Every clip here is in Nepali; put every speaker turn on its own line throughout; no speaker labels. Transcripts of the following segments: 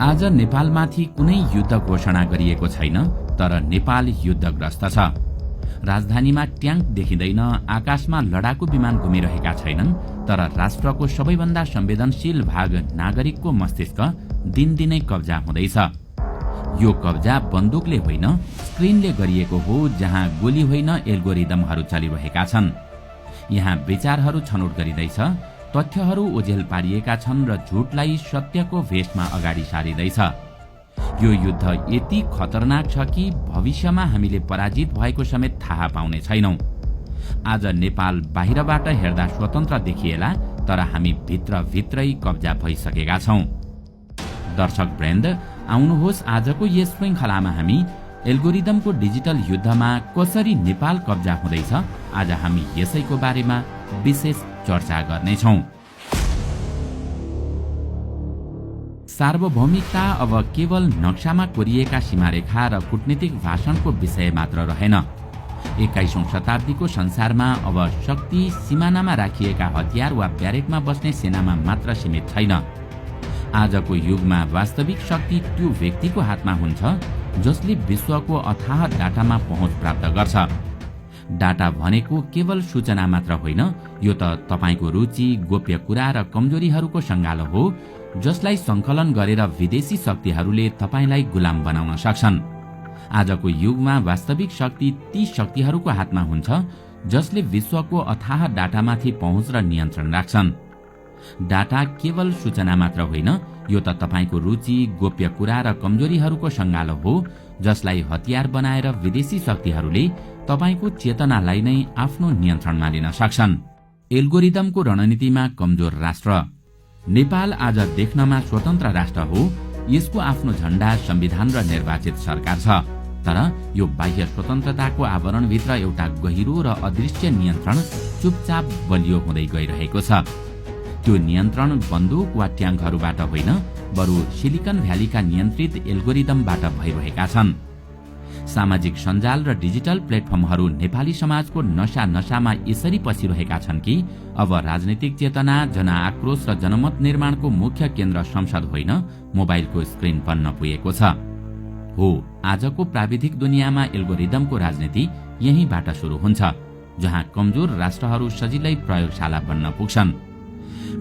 आज नेपालमाथि कुनै युद्ध घोषणा गरिएको छैन, तर नेपाल युद्धग्रस्त छ। राजधानीमा ट्याङ्क देखिँदैन, आकाशमा लडाकु विमान घुमिरहेका छैनन्, तर राष्ट्रको सबैभन्दा संवेदनशील भाग नागरिकको मस्तिष्क दिनदिनै कब्जा हुँदैछ। यो कब्जा बन्दुकले होइन, स्क्रिनले गरिएको हो, जहाँ गोली होइन एल्गोरिदमहरू चलिरहेका छन्। यहाँ विचारहरू छनौट गरिँदैछ, तथ्यहरू ओझेल पारिएका छन् र झुटलाई सत्यको भेषमा अगाडि सारिँदैछ। यो युद्ध यति खतरनाक छ कि भविष्यमा हामीले पराजित भएको समेत थाहा पाउने छैनौं। आज नेपाल बाहिरबाट हेर्दा स्वतन्त्र देखिएला, तर हामी भित्रै कब्जा भइसकेका छौं। दर्शक वृन्द, आउनुहोस् आजको यस श्रृङ्खलामा हामी एल्गोरिदमको डिजिटल युद्धमा कसरी नेपाल कब्जा हुँदैछ, आज हामी यसैको बारेमा विशेष चर्चा गर्नेछौं। सार्वभौमिकता अब केवल नक्सामा कोरिएका सीमारेखा र कूटनीतिक भाषणको विषय मात्र रहेन। 21औं शताब्दीको संसारमा अब शक्ति सिमानामा राखिएका हतियार वा ब्यारेकमा बस्ने सेनामा मात्र सीमित छैन। आजको युगमा वास्तविक शक्ति त्यो व्यक्तिको हातमा हुन्छ जसले विश्वको अथाह डाटामा पहुँच प्राप्त गर्छ। डाटा भनेको केवल सूचना मात्र होइन, यो त तपाईको रुचि, गोप्य कुरा र कमजोरीहरूको सङ्गालो हो, जसलाई संकलन गरेर विदेशी शक्तिहरूले तपाईलाई गुलाम बनाउन सक्छन्। आजको युगमा वास्तविक शक्ति ती शक्तिहरूको हातमा हुन्छ जसले विश्वको अथाह डाटामाथि पहुँच र नियन्त्रण राख्छन्। डाटा केवल सूचना मात्र होइन, यो त तपाईको रुचि, गोप्य कुरा र कमजोरीहरूको सङ्गालो हो, जसलाई हतियार बनाएर विदेशी शक्तिहरूले तपाईको चेतनालाई नै आफ्नो नियन्त्रणमा लिन सक्छन्। एल्गोरिदमको रणनीतिमा कमजोर राष्ट्र। नेपाल आज देख्नमा स्वतन्त्र राष्ट्र हो, यसको आफ्नो झण्डा, संविधान र निर्वाचित सरकार छ, तर यो बाह्य स्वतन्त्रताको आवरणभित्र एउटा गहिरो र अदृश्य नियन्त्रण चुपचाप बलियो हुँदै गइरहेको छ। त्यो नियन्त्रण बन्दुक वा ट्याङ्कहरूबाट होइन, बरु सिलिकन भ्यालीका नियन्त्रित एल्गोरिदमबाट भइरहेका छन्। सामाजिक सञ्जाल र डिजिटल प्लेटफर्महरू नेपाली समाजको नसामा यसरी पसिरहेका छन् कि अब राजनीतिक चेतना, जनआक्रोश र जनमत निर्माणको मुख्य केन्द्र संसद होइन, मोबाइलको स्क्रिन बन्न पुगेको छ। हो, आजको प्राविधिक दुनियाँमा एल्गोरिदमको राजनीति यहीँबाट सुरु हुन्छ, जहाँ कमजोर राष्ट्रहरू सजिलै प्रयोगशाला बन्न पुग्छन्।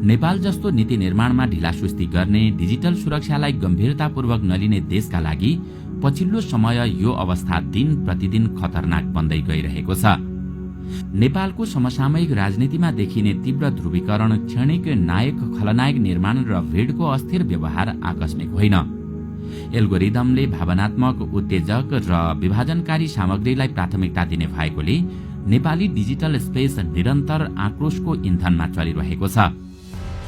नेपाल जस्तो नीति निर्माणमा ढिलासुस्ती गर्ने, डिजिटल सुरक्षालाई गम्भीरतापूर्वक नलिने देशका लागि पछिल्लो समय यो अवस्था दिन प्रतिदिन खतरनाक बन्दै गइरहेको छ। नेपालको समसामयिक राजनीतिमा देखिने तीव्र ध्रुवीकरण, क्षणिक नायक खलनायक निर्माण र भिडको अस्थिर व्यवहार आकस्मिक होइन। एल्गोरिदमले भावनात्मक, उत्तेजक र विभाजनकारी सामग्रीलाई प्राथमिकता दिने भएकोले नेपाली डिजिटल स्पेस निरन्तर आक्रोशको इन्धनमा चलिरहेको छ।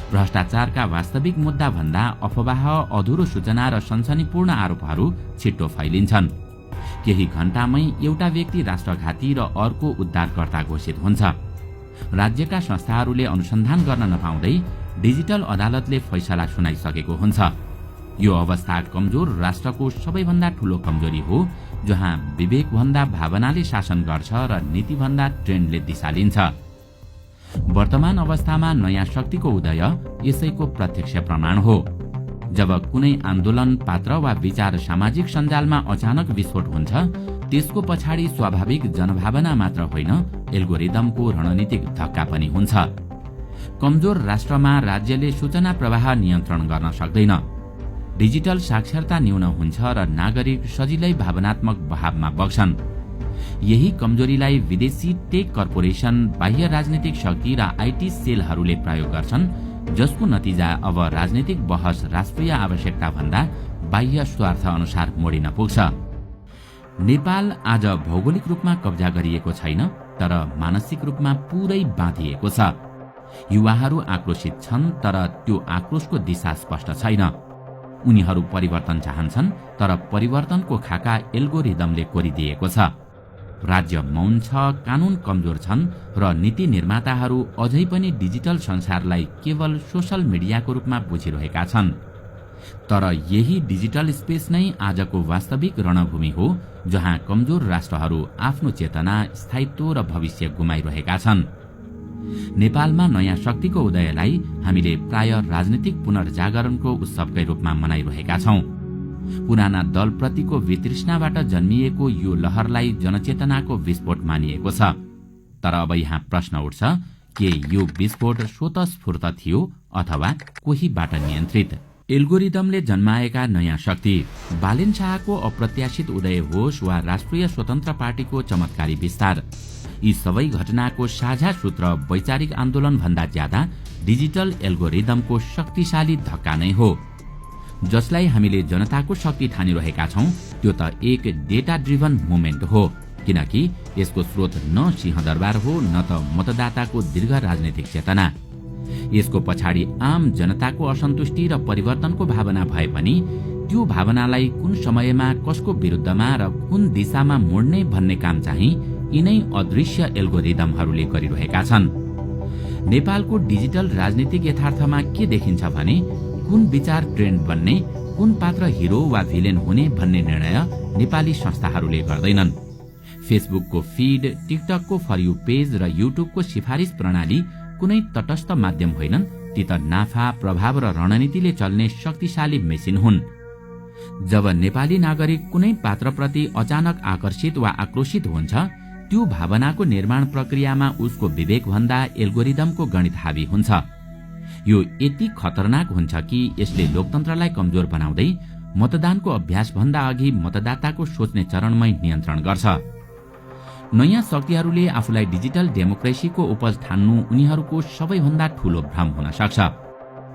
भ्रष्टाचारका वास्तविक मुद्दा भन्दा अफवाह, अधुरो सूचना र सनसनीपूर्ण आरोपहरू छिट्टो फैलिन्छन्। केही घण्टामै एउटा व्यक्ति राष्ट्रघाती र अर्को उद्धारकर्ता घोषित हुन्छ। राज्यका संस्थाहरूले अनुसन्धान गर्न नपाउँदै डिजिटल अदालतले फैसला सुनाइसकेको हुन्छ। यो अवस्था कमजोर राष्ट्रको सबैभन्दा ठूलो कमजोरी हो, जहाँ विवेकभन्दा भावनाले शासन गर्छ र नीतिभन्दा ट्रेन्डले दिशा लिन्छ। वर्तमान अवस्थामा नयाँ शक्तिको उदय यसैको प्रत्यक्ष प्रमाण हो। जब कुनै आन्दोलन, पात्र वा विचार सामाजिक सञ्जालमा अचानक विस्फोट हुन्छ, त्यसको पछाडि स्वाभाविक जनभावना मात्र होइन, एल्गोरिदमको रणनीतिक धक्का पनि हुन्छ। कमजोर राष्ट्रमा राज्यले सूचना प्रवाह नियन्त्रण गर्न सक्दैन। डिजिटल साक्षरता न्यून हुन्छ र नागरिक सजिलै भावनात्मक बहावमा बग्छन्। यही कमजोरीलाई विदेशी टेक कर्पोरेसन, बाह्य राजनीतिक शक्ति र आईटी सेलहरूले प्रयोग गर्छन्, जसको नतिजा अब राजनीतिक बहस राष्ट्रिय आवश्यकता भन्दा बाह्य स्वार्थ अनुसार मोडिन पुग्छ। नेपाल आज भौगोलिक रूपमा कब्जा गरिएको छैन, तर मानसिक रूपमा पूरै बाँधिएको छ। युवाहरू आक्रोशित छन्, तर त्यो आक्रोशको दिशा स्पष्ट छैन। उनीहरू परिवर्तन चाहन्छन्, तर परिवर्तनको खाका एल्गोरिदमले कोरिदिएको छ। राज्य मौन छ, कानून कमजोर छन् र नीति निर्माताहरू अझै पनि डिजिटल संसारलाई केवल सोशल मिडियाको रूपमा बुझिरहेका छन्। तर यही डिजिटल स्पेस नै आजको वास्तविक रणभूमि हो, जहाँ कमजोर राष्ट्रहरू आफ्नो चेतना, स्थायित्व र भविष्य गुमाइरहेका छन्। नेपालमा नयाँ शक्तिको उदयलाई हामीले प्राय राजनीतिक पुनर्जागरणको उत्सवकै रूपमा मनाइरहेका छौं। पुराना दलप्रतिको वितृष्णाबाट जन्मिएको यो लहरलाई जनचेतनाको विस्फोट मानिएको छ। तर अब यहाँ प्रश्न उठ्छ, के यो विस्फोट स्वतस्फूर्त थियो अथवा कोहीबाट नियन्त्रित? एल्गोरिदमले जन्माएका नयाँ शक्ति, बालेन शाहको अप्रत्याशित उदय होस् वा राष्ट्रिय स्वतन्त्र पार्टीको चमत्कारी विस्तार, यी सबै घटनाको साझा सूत्र वैचारिक आन्दोलन भन्दा ज्यादा डिजिटल एल्गोरिदमको शक्तिशाली धक्का नै हो, जसलाई हामीले जनताको शक्ति ठानिरहेका छौं। त्यो त एक डेटा ड्रिभन मुभमेन्ट हो, किनकि यसको स्रोत न सिंहदरबार हो न त मतदाताको दीर्घ राजनीतिक चेतना। यसको पछाडि आम जनताको असन्तुष्टि र परिवर्तनको भावना भए पनि त्यो भावनालाई कुन समयमा कसको विरुद्धमा र कुन दिशामा मोड्ने भन्ने काम चाहिँ यिनै अदृश्य एल्गोरिदमहरूले गरिरहेका छन्। नेपालको डिजिटल राजनीतिक यथार्थमा के देखिन्छ भने कुन विचार ट्रेन्ड बन्ने, कुन पात्र हिरो वा भिलेन हुने भन्ने निर्णय नेपाली संस्थाहरूले गर्दैनन्। फेसबुकको फिड, टिकटकको फर यू पेज र युट्युबको सिफारिस प्रणाली कुनै तटस्थ माध्यम होइनन्, ती त नाफा, प्रभाव र रणनीतिले चल्ने शक्तिशाली मेसिन हुन्। जब नेपाली नागरिक कुनै पात्रप्रति अचानक आकर्षित वा आक्रोशित हुन्छ, त्यो भावनाको निर्माण प्रक्रियामा उसको विवेक भन्दा एल्गोरिदमको गणित हावी हुन्छ। यो यति खतरनाक हुन्छ कि यसले लोकतन्त्रलाई कमजोर बनाउँदै मतदानको अभ्यास भन्दा अघि मतदाताको सोच्ने चरणमै नियन्त्रण गर्छ। नयाँ शक्तिहरूले आफूलाई डिजिटल डेमोक्रेसीको उपज ठान्नु उनीहरूको सबैभन्दा ठूलो भ्रम हुन सक्छ।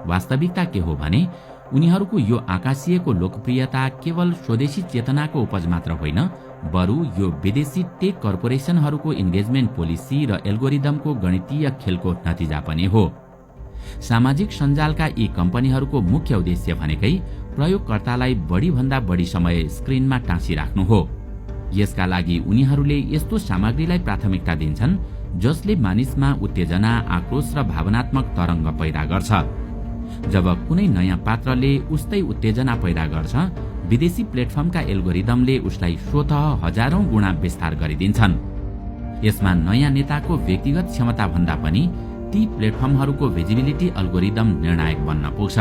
वास्तविकता के हो भने उनीहरूको यो आकाशिएको लोकप्रियता केवल स्वदेशी चेतनाको उपज मात्र होइन, बरु यो विदेशी टेक कर्पोरेसनहरूको इन्गेजमेन्ट पोलिसी र एल्गोरिदमको गणितीय खेलको नतिजा पनि हो। सामाजिक सञ्जालका यी कम्पनीहरूको मुख्य उद्देश्य भनेकै प्रयोगकर्तालाई बढी भन्दा बढी समय स्क्रिनमा टाँसिराख्नु हो। यसका लागि उनीहरूले यस्तो सामग्रीलाई प्राथमिकता दिन्छन् जसले मानिसमा उत्तेजना, आक्रोश र भावनात्मक तरङ्ग पैदा गर्छ। जब कुनै नयाँ पात्रले उस्तै उत्तेजना पैदा गर्छ, विदेशी प्लेटफर्मका एल्गोरिदमले उसलाई स्वतः हजारौं गुणा विस्तार गरिदिन्छन्। यसमा नयाँ नेताको व्यक्तिगत क्षमता भन्दा पनि ती प्लेटफर्महरूको भिजिबिलिटी एल्गोरिदम निर्णायक बन्न पुग्छ।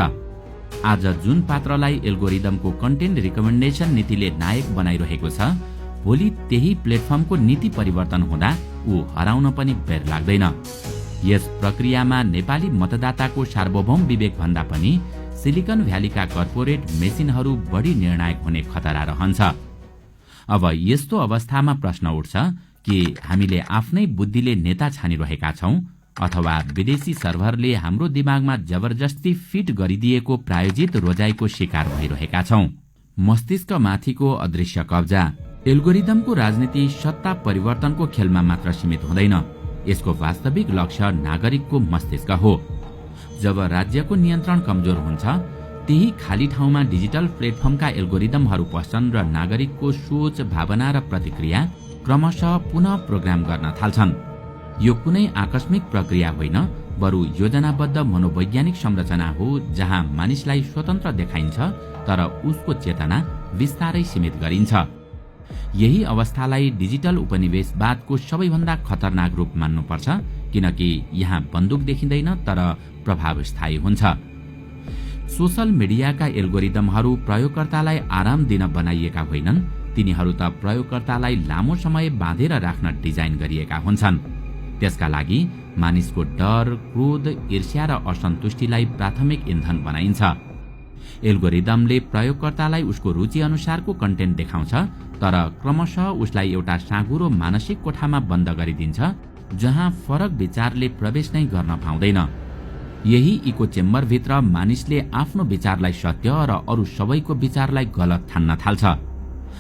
आज जुन पात्रलाई एल्गोरिदमको कन्टेन्ट रिकमेन्डेसन नीतिले नायक बनाइरहेको छ, भोलि त्यही प्लेटफर्मको नीति परिवर्तन हुँदा ऊ हराउन पनि बेर लाग्दैन। यस प्रक्रियामा नेपाली मतदाताको सार्वभौम विवेक भन्दा पनि सिलिकन भ्यालीका कर्पोरेट मेसिनहरू बढी निर्णायक हुने खतरा रहन्छ। अब यस्तो अवस्थामा प्रश्न उठ्छ कि हामीले आफ्नै बुद्धिले नेता छानिरहेका छौं अथवा विदेशी सर्भरले हाम्रो दिमागमा जबरजस्ती फिट गरिदिएको प्रायोजित रोजाइको शिकार भइरहेका छौं। मस्तिष्क माथिको अदृश्य कब्जा। एल्गोरिदमको राजनीति सत्ता परिवर्तनको खेलमा मात्र सीमित हुँदैन, यसको वास्तविक लक्ष्य नागरिकको मस्तिष्क हो। जब राज्यको नियन्त्रण कमजोर हुन्छ, त्यही खाली ठाउँमा डिजिटल प्लेटफर्मका एल्गोरिदमहरू पस्छन् र नागरिकको सोच, भावना र प्रतिक्रिया क्रमशः पुनः प्रोग्राम गर्न थाल्छन्। यो कुनै आकस्मिक प्रक्रिया होइन, बरु योजनाबद्ध मनोवैज्ञानिक संरचना हो जहाँ मानिसलाई स्वतन्त्र देखाइन्छ तर उसको चेतना विस्तारै सीमित गरिन्छ। यही अवस्थालाई डिजिटल उपनिवेशवादको सबैभन्दा खतरनाक रूप मान्नुपर्छ, किनकि यहाँ बन्दुक देखिँदैन तर प्रभाव स्थायी हुन्छ। सोशल मिडियाका एल्गोरिदमहरू प्रयोगकर्तालाई आराम दिन बनाइएका होइनन्, तिनीहरू त प्रयोगकर्तालाई लामो समय बाँधेर राख्न डिजाइन गरिएका हुन्छन्। त्यसका लागि मानिसको डर, क्रोध, ईर्ष्या र असन्तुष्टिलाई प्राथमिक इन्धन बनाइन्छ। एल्गोरिदमले प्रयोगकर्तालाई उसको रुचि अनुसारको कन्टेन्ट देखाउँछ, तर क्रमशः उसलाई एउटा साँघुरो मानसिक कोठामा बन्द गरिदिन्छ जहाँ फरक विचारले प्रवेश नै गर्न पाउँदैन। यही इको चेम्बरभित्र मानिसले आफ्नो विचारलाई सत्य र अरू सबैको विचारलाई गलत ठान्न थाल्छ।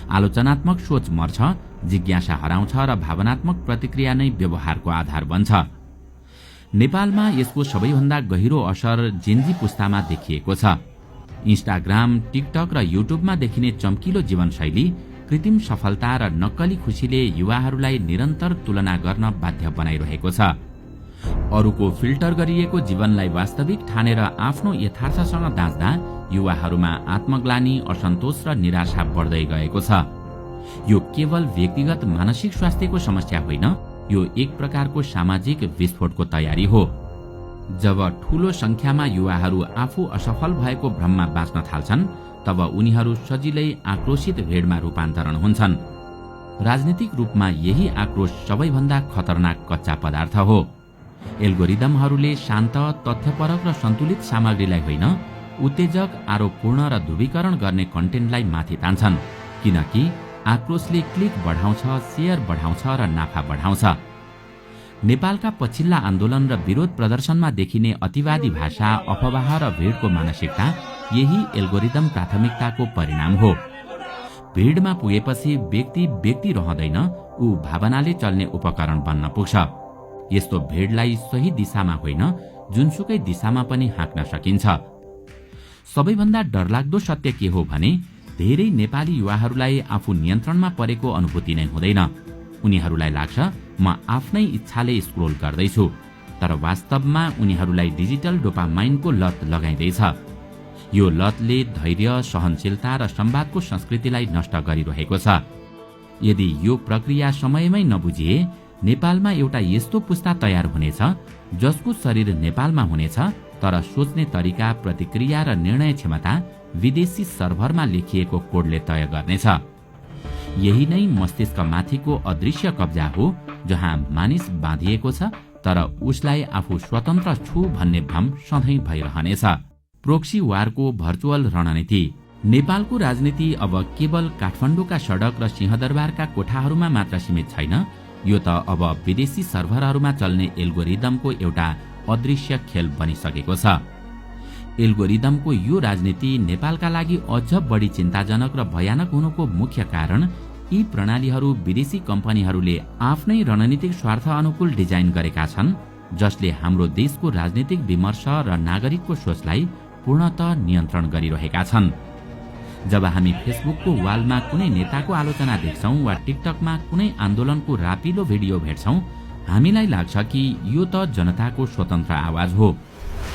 आलोचनात्मक सोच मर्छ, जिज्ञासा हराउँछ र भावनात्मक प्रतिक्रिया नै व्यवहारको आधार बन्छ। नेपालमा यसको सबैभन्दा गहिरो असर जेनजी पुस्तामा देखिएको छ। इन्स्टाग्राम, टिकटक र युट्युबमा देखिने चम्किलो जीवनशैली, कृत्रिम सफलता र नक्कली खुसीले युवाहरूलाई निरन्तर तुलना गर्न बाध्य बनाइरहेको छ। अरूको फिल्टर गरिएको जीवनलाई वास्तविक ठानेर आफ्नो यथार्थसँग दाँच्दा युवाहरूमा आत्मग्लानि, असन्तोष र निराशा बढ्दै गएको छ। यो केवल व्यक्तिगत मानसिक स्वास्थ्यको समस्या होइन, यो एक प्रकारको सामाजिक विस्फोटको तयारी हो। जब ठूलो संख्यामा युवाहरू आफू असफल भएको भ्रममा बाँच्न थाल्छन् तब उनीहरू सजिलै आक्रोशित भेडमा रूपान्तरण हुन्छन्। राजनीतिक रूपमा यही आक्रोश सबैभन्दा खतरनाक कच्चा पदार्थ हो। एल्गोरिदमहरूले शान्त, तथ्यपरक र सन्तुलित सामग्रीलाई होइन, उत्तेजक, आरोपपूर्ण र ध्रुवीकरण गर्ने कन्टेन्टलाई माथि तान्छन्, किनकि आक्रोशले क्लिक बढाउँछ, शेयर बढाउँछ र नाफा बढाउँछ। नेपालका पछिल्ला आन्दोलन र विरोध प्रदर्शनमा देखिने अतिवादी भाषा, अफवाह र भिडको मानसिकता यही एल्गोरिदम प्राथमिकताको परिणाम हो। भिडमा पुगेपछि व्यक्ति रहँदैन, ऊ भावनाले चल्ने उपकरण बन्न पुग्छ। यस्तो भिडलाई सही दिशामा होइन, जुनसुकै दिशामा पनि हाँक्न सकिन्छ। सबैभन्दा डरलाग्दो सत्य के हो भने धेरै नेपाली युवाहरूलाई आफू नियन्त्रणमा परेको अनुभूति नै हुँदैन। उनीहरूलाई लाग्छ म आफ्नै इच्छाले स्क्रोल गर्दैछु, तर वास्तवमा उनीहरूलाई डिजिटल डोपामाइनको लत लगाइँदैछ। यो लतले धैर्य, सहनशीलता र संवादको संस्कृतिलाई नष्ट गरिरहेको छ। यदि यो प्रक्रिया समयमै नबुझिए नेपालमा एउटा यस्तो पुस्ता तयार हुनेछ जसको शरीर नेपालमा हुनेछ, तर सोच्ने तरिका, प्रतिक्रिया र निर्णय क्षमता विदेशी सर्भरमा लेखिएको कोडले तय गर्नेछ। यही नै मस्तिष्क माथिको अदृश्य कब्जा हो, जहाँ मानिस बाँधिएको छ तर उसलाई आफू स्वतन्त्र छु भन्ने भ्रम सधैँ भइरहनेछ। प्रोक्सी वारको भर्चुअल रणनीति। नेपालको राजनीति अब केवल काठमाडौँका सडक र सिंहदरबारका कोठाहरूमा मात्र सीमित छैन, यो त अब विदेशी सर्भरहरूमा चल्ने एल्गोरिदमको एउटा अदृश्य खेल बनिसकेको छ। एल्गोरिदमको यो राजनीति नेपालका लागि अझ बढी चिन्ताजनक र भयानक हुनुको मुख्य कारण यी प्रणालीहरू विदेशी कम्पनीहरूले आफ्नै रणनीतिक स्वार्थ अनुकूल डिजाइन गरेका छन्, जसले हाम्रो देशको राजनीतिक विमर्श र नागरिकको सोचलाई पूर्णतः नियन्त्रण गरिरहेका छन्। जब हामी फेसबुकको वालमा कुनै नेताको आलोचना देख्छौं वा टिकटकमा कुनै आन्दोलनको रापिलो भिडियो भेट्छौं, हामीलाई लाग्छ कि यो त जनताको स्वतन्त्र आवाज हो,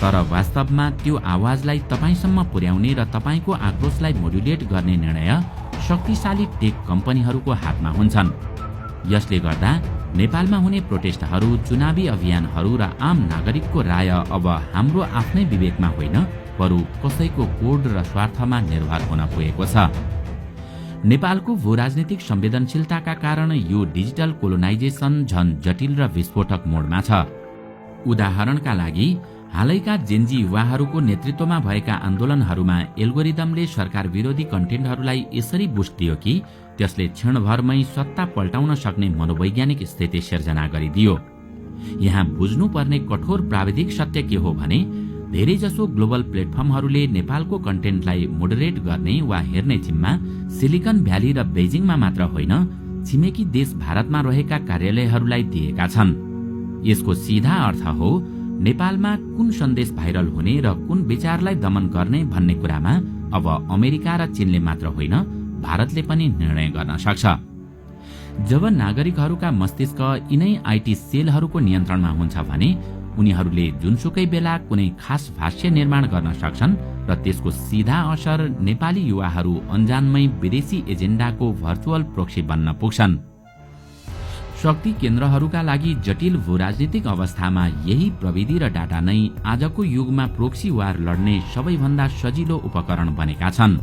तर वास्तवमा त्यो आवाजलाई तपाईसम्म पुर्याउने र तपाईको आक्रोशलाई मोड्युलेट गर्ने निर्णय शक्तिशाली टेक कम्पनीहरूको हातमा हुन्छन्। यसले गर्दा नेपालमा हुने प्रोटेस्टहरू, चुनावी अभियानहरू र आम नागरिकको राय अब हाम्रो आफ्नै विवेकमा होइन, बरु कसैको कोड र स्वार्थमा निर्भर हुन पुगेको छ। नेपालको भूराजनीतिक संवेदनशीलताका कारण यो डिजिटल कोलोनाइजेसन झन जटिल र विस्फोटक मोडमा छ। उदाहरणका लागि हालैका जेन्जी युवाहरूको नेतृत्वमा भएका आन्दोलनहरूमा एल्गोरिदमले सरकार विरोधी कन्टेन्टहरूलाई यसरी बुस्ट दियो कि त्यसले क्षणभरमै सत्ता पल्टाउन सक्ने मनोवैज्ञानिक स्थिति सिर्जना गरिदियो। यहाँ बुझ्नुपर्ने कठोर प्राविधिक सत्य के हो भने धेरैजसो ग्लोबल प्लेटफर्महरूले नेपालको कन्टेन्टलाई मोडरेट गर्ने वा हेर्ने जिम्मा सिलिकन भ्याली र बेजिङमा मात्र होइन, छिमेकी देश भारतमा रहेका कार्यालयहरूलाई दिएका छन्। यसको सीधा अर्थ हो नेपालमा कुन सन्देश भाइरल हुने र कुन विचारलाई दमन गर्ने भन्ने कुरामा अब अमेरिका र चीनले मात्र होइन, भारतले पनि निर्णय गर्न सक्छ। जब नागरिकहरूका मस्तिष्क यिनै आइटी सेलहरूको नियन्त्रणमा हुन्छ भने उनीहरूले जुनसुकै बेला कुनै खास भाष्य निर्माण गर्न सक्छन् र त्यसको सीधा असर नेपाली युवाहरू अन्जानमै विदेशी एजेन्डाको भर्चुअल प्रोक्सी बन्न पुग्छन्। शक्ति केन्द्रहरूका लागि जटिल भूराजनीतिक अवस्थामा यही प्रविधि र डाटा नै आजको युगमा प्रोक्सी वार लड्ने सबैभन्दा सजिलो उपकरण बनेका छन्।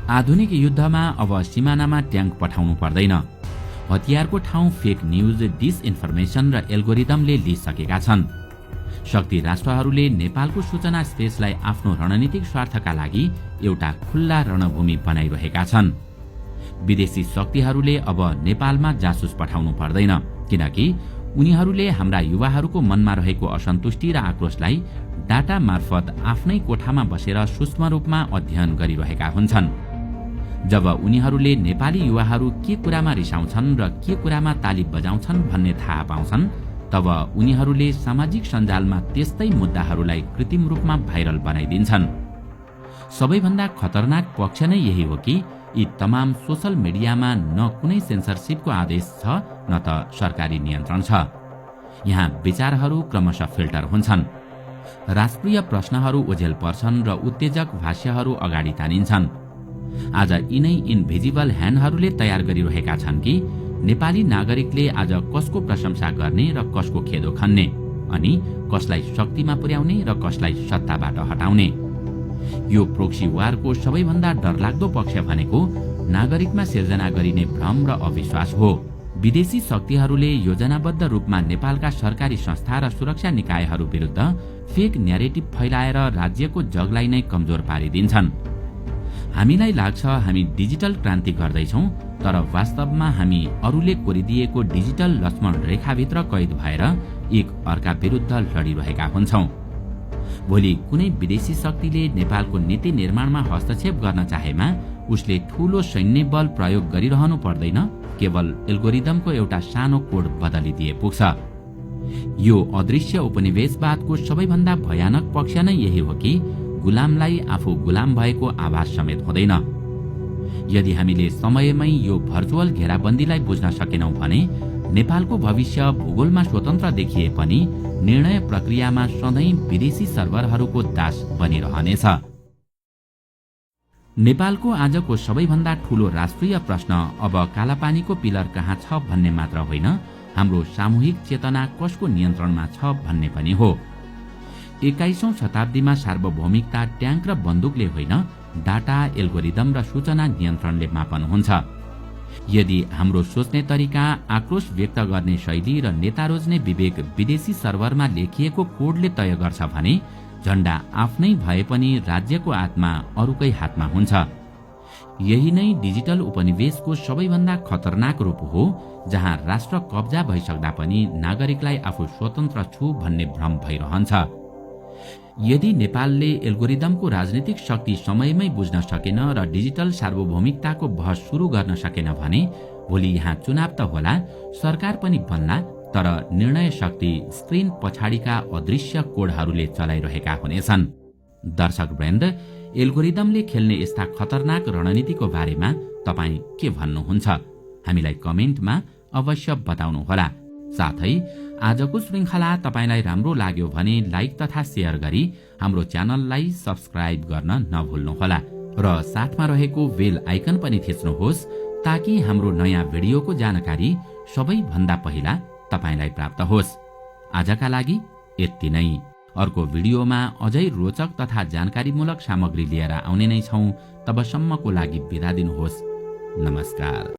आधुनिक युद्धमा अब सिमानामा ट्याङ्क पठाउनु पर्दैन। हतियारको ठाउँ फेक न्यूज, डिसइन्फर्मेसन र एल्गोरिदमले लिइसकेका छन्। शक्ति राष्ट्रहरूले नेपालको सूचना स्पेसलाई आफ्नो रणनीतिक स्वार्थका लागि एउटा खुल्ला रणभूमि बनाइरहेका छन्। विदेशी शक्तिहरूले अब नेपालमा जासुस पठाउनु पर्दैन, किनकि उनीहरूले हाम्रा युवाहरूको मनमा रहेको असन्तुष्टि र आक्रोशलाई डाटा मार्फत आफ्नै कोठामा बसेर सूक्ष्म रूपमा अध्ययन गरिरहेका हुन्छन्। जब उनीहरूले नेपाली युवाहरू के कुरामा रिसाउँछन् र के कुरामा ताली बजाउँछन् भन्ने थाहा पाउँछन्, तब उनीहरूले सामाजिक सञ्जालमा त्यस्तै मुद्दाहरूलाई कृत्रिम रूपमा भाइरल बनाइदिन्छन्। सबैभन्दा खतरनाक पक्ष नै यही हो कि यी तमाम सोशल मिडियामा न कुनै सेन्सरसिपको आदेश छ न त सरकारी नियन्त्रण छ। यहाँ विचारहरू क्रमशः फिल्टर हुन्छन्, राष्ट्रिय प्रश्नहरू ओझेल पर्छन् र उत्तेजक भाष्यहरू अगाडि तानिन्छन्। आज यिनै इन्भिजिबल ह्यान्डहरूले तयार गरिरहेका छन् कि नेपाली नागरिकले आज कसको प्रशंसा गर्ने र कसको खेदो खन्ने, अनि कसलाई शक्तिमा पुर्याउने र कसलाई सत्ताबाट हटाउने। यो प्रोक्सी वारको सबैभन्दा डरलाग्दो पक्ष भनेको नागरिकमा सिर्जना गरिने भ्रम र अविश्वास हो। विदेशी शक्तिहरूले योजनाबद्ध रूपमा नेपालका सरकारी संस्था र सुरक्षा निकायहरू विरुद्ध फेक न्यारेटिभ फैलाएर राज्यको जगलाई नै कमजोर पारिदिन्छन्। हामीलाई लाग्छ हामी डिजिटल क्रान्ति गर्दैछौँ, तर वास्तवमा हामी अरूले कोरिदिएको डिजिटल लक्ष्मण रेखाभित्र कैद भएर एक अर्का विरुद्ध लडिरहेका हुन्छौँ। भोलि कुनै विदेशी शक्तिले नेपालको नीति निर्माणमा हस्तक्षेप गर्न चाहेमा उसले ठूलो सैन्य बल प्रयोग गरिरहनु पर्दैन, केवल एल्गोरिदमको एउटा सानो कोड बदलिदिए पुग्छ। यो अदृश्य उपनिवेशवादको सबैभन्दा भयानक पक्ष नै यही हो कि गुलामलाई आफू गुलाम भएको आभास समेत हुँदैन। यदि हामीले समयमै यो भर्चुअल घेराबन्दीलाई बुझ्न सकेनौं भने नेपालको भविष्य भूगोलमा स्वतन्त्र देखिए पनि निर्णय प्रक्रियामा सधैँ विदेशी सर्भरहरूको दास बनिरहनेछ। नेपालको आजको सबैभन्दा ठूलो राष्ट्रिय प्रश्न अब कालापानीको पिलर कहाँ छ भन्ने मात्र होइन, हाम्रो सामूहिक चेतना कसको नियन्त्रणमा छ भन्ने पनि हो। 21औं शताब्दीमा सार्वभौमिकता ट्याङ्क र बन्दुकले होइन, डाटा, एल्गोरिदम र सूचना नियन्त्रणले मापन हुन्छ। यदि हाम्रो सोच्ने तरिका, आक्रोश व्यक्त गर्ने शैली र नेता रोज्ने विवेक विदेशी सर्भरमा लेखिएको कोडले तय गर्छ भने झण्डा आफ्नै भए पनि राज्यको आत्मा अरूकै हातमा हुन्छ। यही नै डिजिटल उपनिवेशको सबैभन्दा खतरनाक रूप हो, जहाँ राष्ट्र कब्जा भइसक्दा पनि नागरिकलाई आफू स्वतन्त्र छु भन्ने भ्रम भइरहन्छ। यदि नेपालले एल्गोरिदमको राजनीतिक शक्ति समयमै बुझ्न सकेन र डिजिटल सार्वभौमिकताको बहस सुरु गर्न सकेन भने भोलि यहाँ चुनाव त होला, सरकार पनि बन्ला, तर निर्णय शक्ति स्क्रिन पछाडिका अदृश्य कोडहरूले चलाइरहेका हुनेछन्। दर्शक वृन्द, एल्गोरिदमले खेल्ने यस्ता खतरनाक रणनीतिको बारेमा तपाईँ के भन्नुहुन्छ? हामीलाई कमेन्टमा अवश्य बताउनुहोला। साथै आजको श्रृङ्खला तपाईलाई राम्रो लाग्यो भने लाइक तथा शेयर गरी हाम्रो च्यानललाई सब्स्क्राइब गर्न नभुल्नुहोला र साथमा रहेको बेल आइकन पनि थिच्नुहोस् ताकि हाम्रो नयाँ भिडियोको जानकारी सबैभन्दा पहिला तपाईलाई प्राप्त होस्। आजका लागि यति नै। अर्को भिडियोमा अझै रोचक तथा जानकारीमूलक सामग्री लिएर आउने नै छौं। तबसम्मको लागि बिदा दिनुहोस्। नमस्कार।